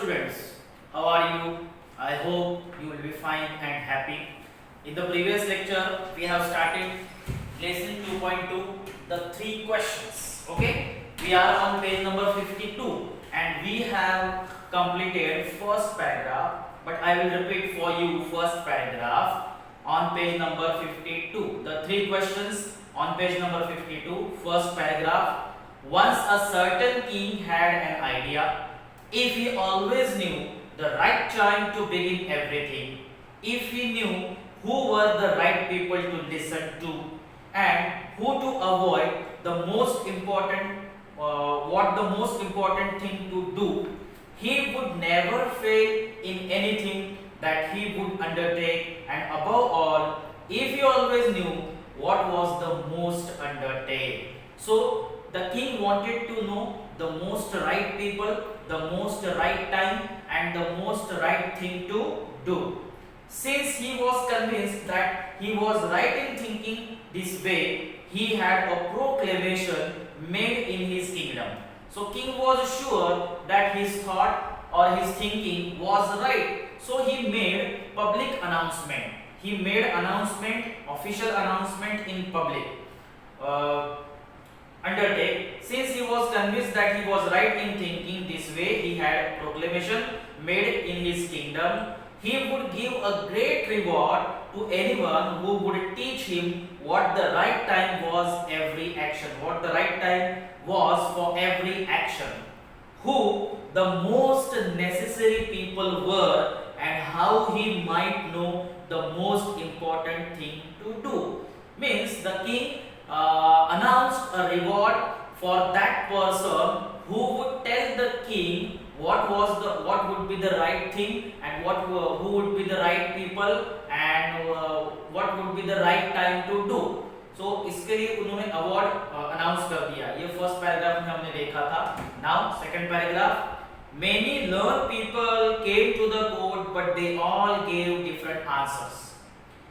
students, how are you? I hope you will be fine and happy. In the previous lecture, we have started lesson 2.2, the three questions. Okay, we are on page number 52 and we have completed first paragraph, but I will repeat for you first paragraph on page number 52. The three questions on page number 52, first paragraph. Once a certain king had an idea. If he always knew the right time to begin everything, if he knew who were the right people to listen to, and who to avoid the most important, what the most important thing to do, he would never fail in anything that he would undertake, and above all, if he always knew what was the most undertake. So the king wanted to know the most right people, the most right time, and the most right thing to do. Since he was convinced that he was right in thinking this way, he had a proclamation made in his kingdom. So king was sure that his thought or his thinking was right. So he made public announcement. He made announcement, official announcement in public. Undertake. Since he was convinced that he was right in thinking this way, he had a proclamation made in his kingdom. He would give a great reward to anyone who would teach him what the right time was every action. What the right time was for every action. Who the most necessary people were and how he might know the most important thing to do. Means the king announced a reward for that person who would tell the king what would be the right thing and who would be the right people and what would be the right time to do. So इसके लिए उन्होंने award announce कर दिया. ये first paragraph में हमने देखा था. Now second paragraph. Many learned people came to the court, but they all gave different answers.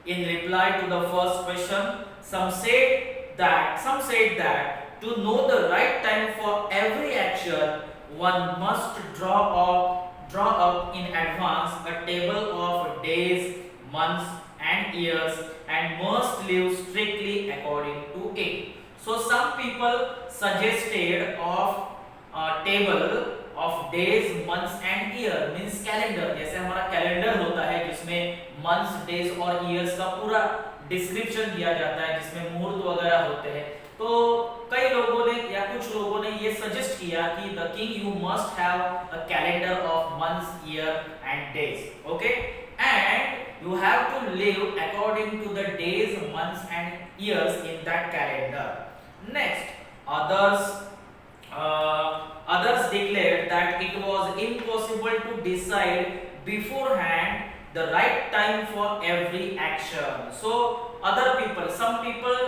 In reply to the first question, some said that to know the right time for every action, one must draw up in advance a table of days, months, and years, and must live strictly according to it. So some people suggested of a table of days, months, and year, means calendar. जैसे हमारा calendar होता है जिसमें months, days और years का पूरा description दिया जाता है, जिसमें मुहूर्त वगैरह होते हैं. तो कई लोगों ने या कुछ लोगों ने ये सजेस्ट किया कि the king you must have a calendar of months, year and days. Okay, and you have to live according to the days, months and years in that calendar. Next, others declared that it was impossible to decide beforehand the right time for every action. So some people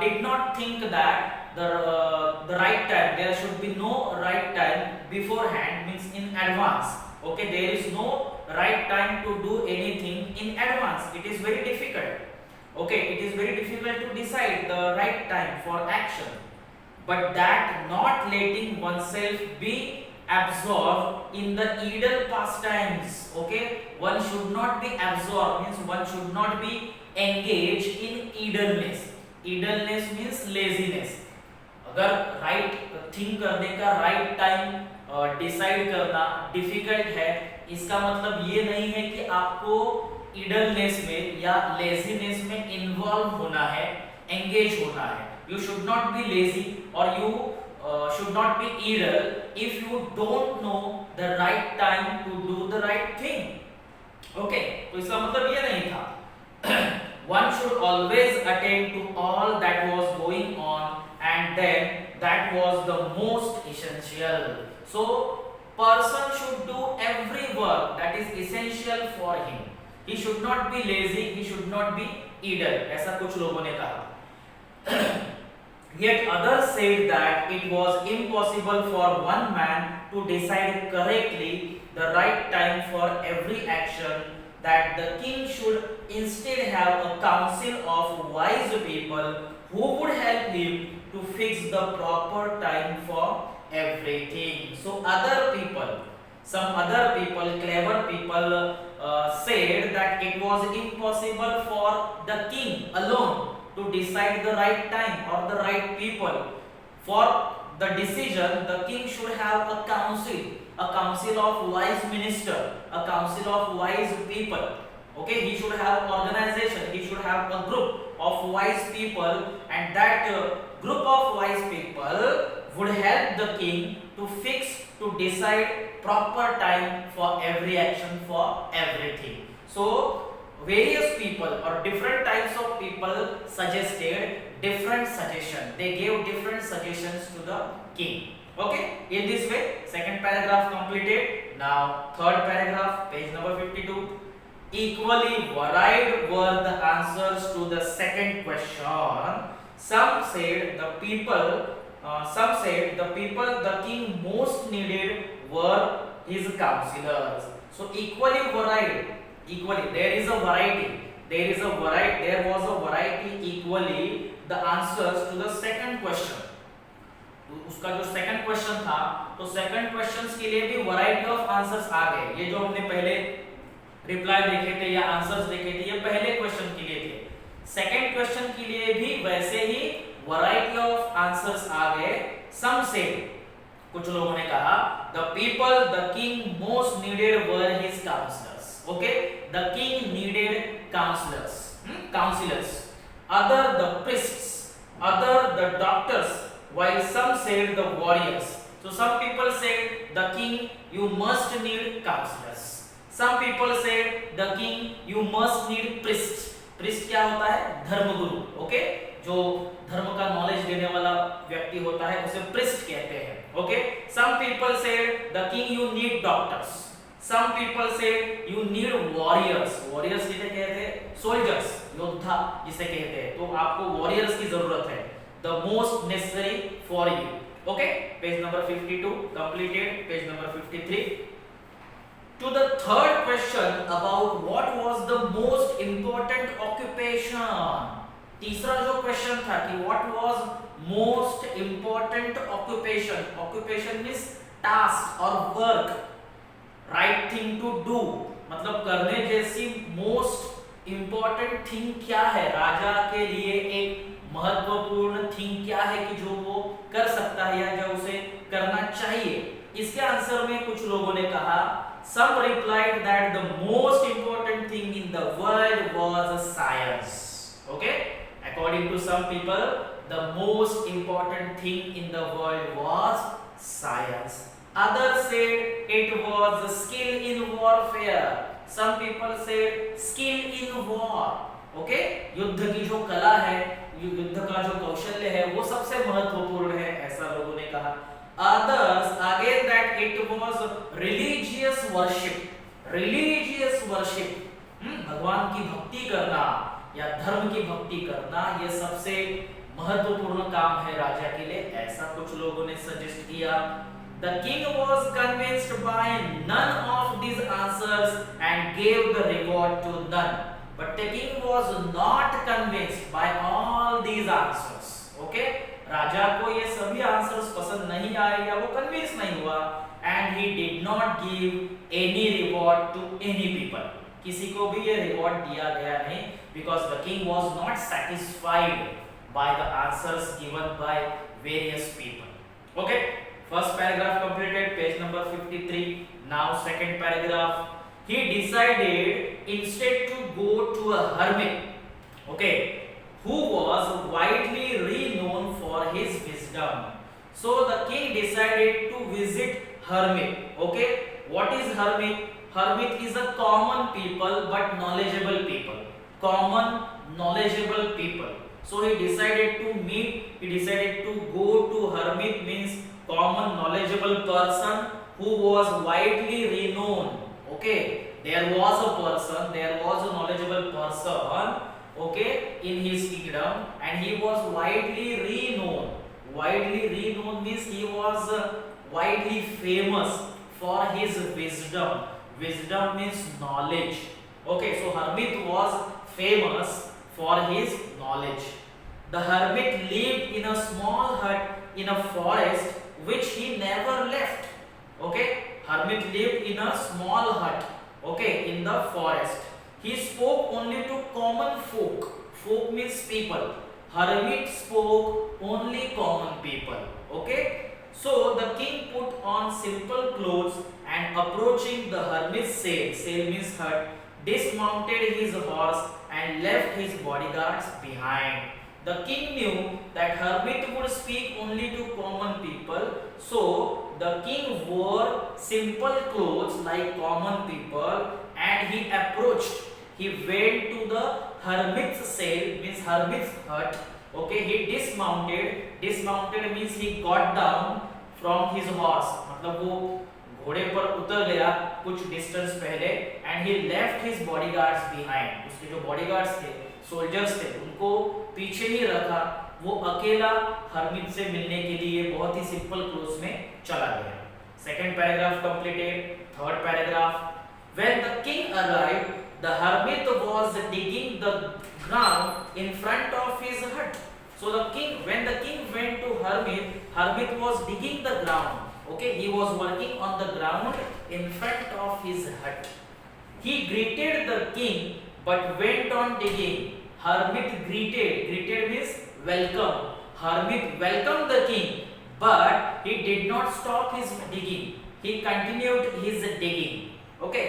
did not think that the right time, there should be no right time beforehand, means in advance. Okay, there is no right time to do anything in advance. It is very difficult. Okay, it is very difficult to decide the right time for action. But that not letting oneself be absorbed in the idle pastimes. Okay, one should not be absorbed, means one should not be engaged in idleness. Idleness means laziness. अगर right think करने का right time decide करना difficult है, इसका मतलब ये नहीं है कि आपको idleness में या laziness में इन्वॉल्व होना है, एंगेज होना है. You should not be lazy or you should not be idle if you don't know the right time to do the right thing. Okay, तो इसका मतलब ये नहीं था. One should always attend to all that was going on, and then that was the most essential. So person should do every work that is essential for him. He should not be lazy, he should not be idle. ऐसा कुछ लोगों ने कहा. Yet others said that it was impossible for one man to decide correctly the right time for every action, that the king should instead have a council of wise people who would help him to fix the proper time for everything. So other people Some other people, clever people, said that it was impossible for the king alone to decide the right time or the right people. For the decision, the king should have a council of wise minister, a council of wise people. Okay, he should have organization, he should have a group of wise people, and that group of wise people would help the king to fix, to decide proper time for every action, for everything. So various people or different types of people suggested different suggestions. They gave different suggestions to the king. Okay, in this way, second paragraph completed. Now third paragraph, page number 52. Equally varied were the answers to the second question. Some said the people the king most needed were his counselors. So equally varied, equally there is a variety. There was a variety equally the answers to the second question. तो उसका जो second question था, तो second questions के लिए भी variety of answers आ गए. ये जो हमने पहले रिप्लाई देखे थे या आंसर्स देखे थे, ये पहले क्वेश्चन के लिए थे. सेकंड क्वेश्चन के लिए भी वैसे ही वैरायटी ऑफ आंसर्स आ गए. सम से कुछ लोगों ने कहा the people the king most needed were his counsellors. Okay, the king needed counsellors. Other the priests, other the doctors, while some said the warriors. So some people said the king you must need counselors. Some people said the king you must need priests. priest क्या होता है? धर्मगुरु. Okay, जो धर्म का knowledge देने वाला व्यक्ति होता है उसे priest कहते हैं. Okay, some people said the king you need doctors. Some people said you need warriors. warriors किसे कहते हैं? soldiers, योद्धा जिसे कहते हैं. तो आपको warriors की जरूरत है. The most necessary for you. Okay, page number 52 completed. Page number 53. To the third question about what was the most important occupation. तीसरा जो क्वेश्चन था कि what was most important occupation. Occupation means task or work, right thing to do. मतलब करने जैसी most important thing क्या है? राजा के लिए एक महत्वपूर्ण थिंग क्या है कि जो वो कर सकता है या जो उसे करना चाहिए. इसके आंसर में कुछ लोगों ने कहा, some replied that the most important thing in the world was science. Okay, according to some people the most important thing in the world was science. Others said it was skill in warfare. Some people said skill in war. Okay, युद्ध की जो कला है, युद्ध का जो कौशल्य है वो सबसे महत्वपूर्ण है, ऐसा लोगों ने कहा. Others again that it was religious worship. भगवान की भक्ति करना या धर्म की भक्ति करना ये सबसे महत्वपूर्ण काम है राजा के लिए, ऐसा कुछ लोगों ने सजेस्ट किया. The king was convinced by none of these answers and gave the reward to none. But the king was not convinced by all these answers. Okay, राजा को ये सभी आंसर्स पसंद नहीं आए या वो कन्विंस नहीं हुआ, and he did not give any reward to any people. किसी को भी ये रिवॉर्ड दिया गया नहीं, because the king was not satisfied by the answers given by various people. Okay, first paragraph completed. Page number 53. Now second paragraph. He decided instead to go to a hermit, okay, who was widely renowned for his wisdom. So the king decided to visit hermit. Okay, what is hermit? Hermit is a common people but knowledgeable people. Common knowledgeable people. So he decided to go to hermit means common knowledgeable person who was widely renowned. Okay, there was a knowledgeable person, okay, in his kingdom, and he was widely renowned. Widely renowned means he was widely famous for his wisdom. Wisdom means knowledge. Okay, so hermit was famous for his knowledge. The hermit lived in a small hut in a forest which he never left. Okay, hermit lived in a small hut, okay, in the forest. He spoke only to common folk. Folk means people. Hermit spoke only common people, okay. So the king put on simple clothes and approaching the hermit's cell, cell means hut, dismounted his horse and left his bodyguards behind. The king knew that hermit would speak only to common people, so the king wore simple clothes like common people and he approached. He went to the hermit's cell, means hermit's hut. Okay, he dismounted. Dismounted means he got down from his horse. मतलब वो घोड़े पर उतर गया कुछ distance पहले and he left his bodyguards behind. उसके जो बॉडीगार्ड्स थे, सोल्जर्स थे, उनको पीछे ही रखा. वो अकेला हरमित से मिलने के लिए बहुत ही सिंपल क्लोथ्स में चला गया. Second paragraph completed. Third paragraph. When the king arrived, the hermit was digging the ground in front of his hut. So the king, when the king went to hermit, hermit was digging the ground. Okay, he was working on the ground in front of his hut. He greeted the king, but went on digging. Hermit greeted means welcome. Hermit welcomed the king, but he did not stop his digging. He continued his digging. Okay,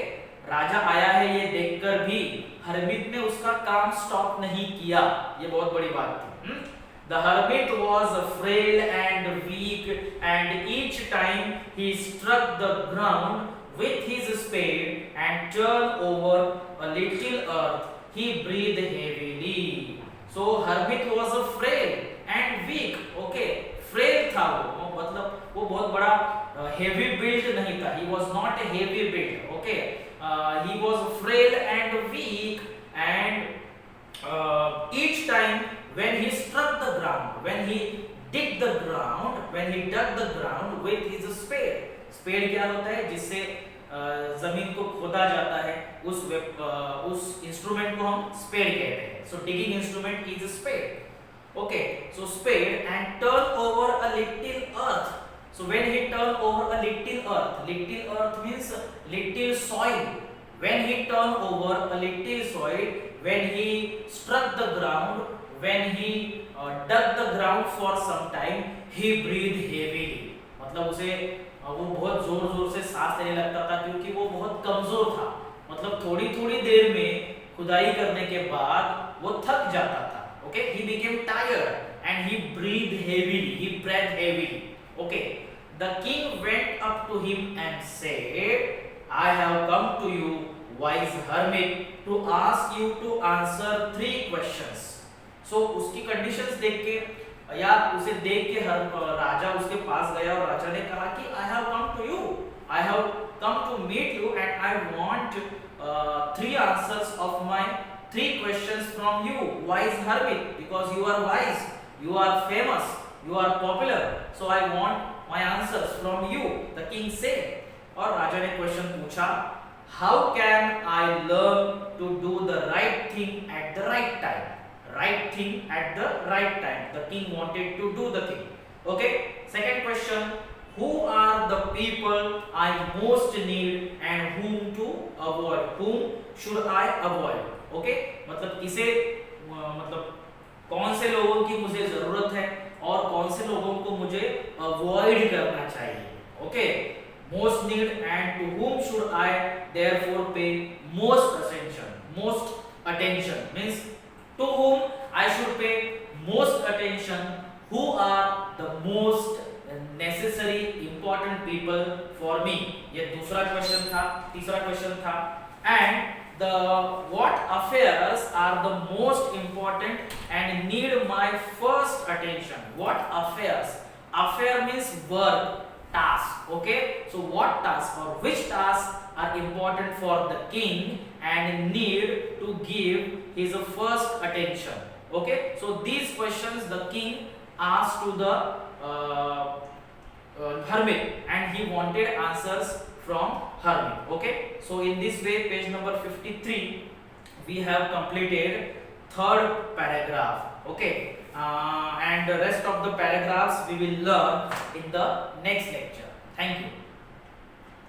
राजा आया है ये देखकर भी हरमित ने उसका काम stop नहीं किया. ये बहुत बड़ी बात थी. The hermit was frail and weak, and each time he struck the ground with his spade and turned over a little earth, he breathed heavily. So hermit was frail and weak. Okay, frail था वो, मतलब वो बहुत बड़ा heavy build नहीं था. He was not a heavy build. Okay, he was frail and weak, and each time when he struck the ground, when he dug the ground with his spade. spade क्या होता है? जिससे जमीन को खोदा जाता है, उस इंस्ट्रूमेंट को हम स्पेड कहते हैं. So digging instrument is a spade. Okay, so spade and turn over a little earth. So when he turned over a little earth means little soil. When he turned over a little soil, when he struck the ground, when he dug the ground for some time, he breathed heavily. मतलब उसे वो बहुत जोर से सांस लेने लगता था क्योंकि वो बहुत कमजोर था. मतलब थोड़ी देर में खुदाई करने के बाद वो थक जाता था. Okay, he became tired and he breathed heavily. Okay, the king went up to him and said, I have come to you, wise hermit, to ask you to answer 3 questions. So उसकी conditions देख के या उसे देख के राजा उसके पास गया और राजा ने कहा कि I have come to you, I have come to meet you and I want 3 answers of my 3 questions from you, wise hermit, because you are wise, you are famous, you are popular, so I want my answers from you. The king said. और राजा ने question पूछा, how can I learn to do the right thing at the right time? Right thing at the right time. The king wanted to do the thing. Okay. Second question, who are the people I most need and whom to avoid? Whom should I avoid? Okay. मतलब किसे मतलब कौन से लोगों की मुझे जरूरत है और कौन से लोगों को मुझे अवॉइड करना चाहिए. Okay. Most need and to whom should I therefore pay most attention. Most attention means to whom I should pay most attention. Who are the most necessary important people for me. ये दूसरा question था. तीसरा question था, and the what affairs are the most important and need my first attention. What affairs? Affair means work, task. Okay, so what task or which tasks are important for the king and need to give his first attention. Okay, so these questions the king asked to the hermit and he wanted answers from hermit. Okay, so in this way page number 53 we have completed third paragraph. Okay, and the rest of the paragraphs we will learn in the next lecture. Thank you.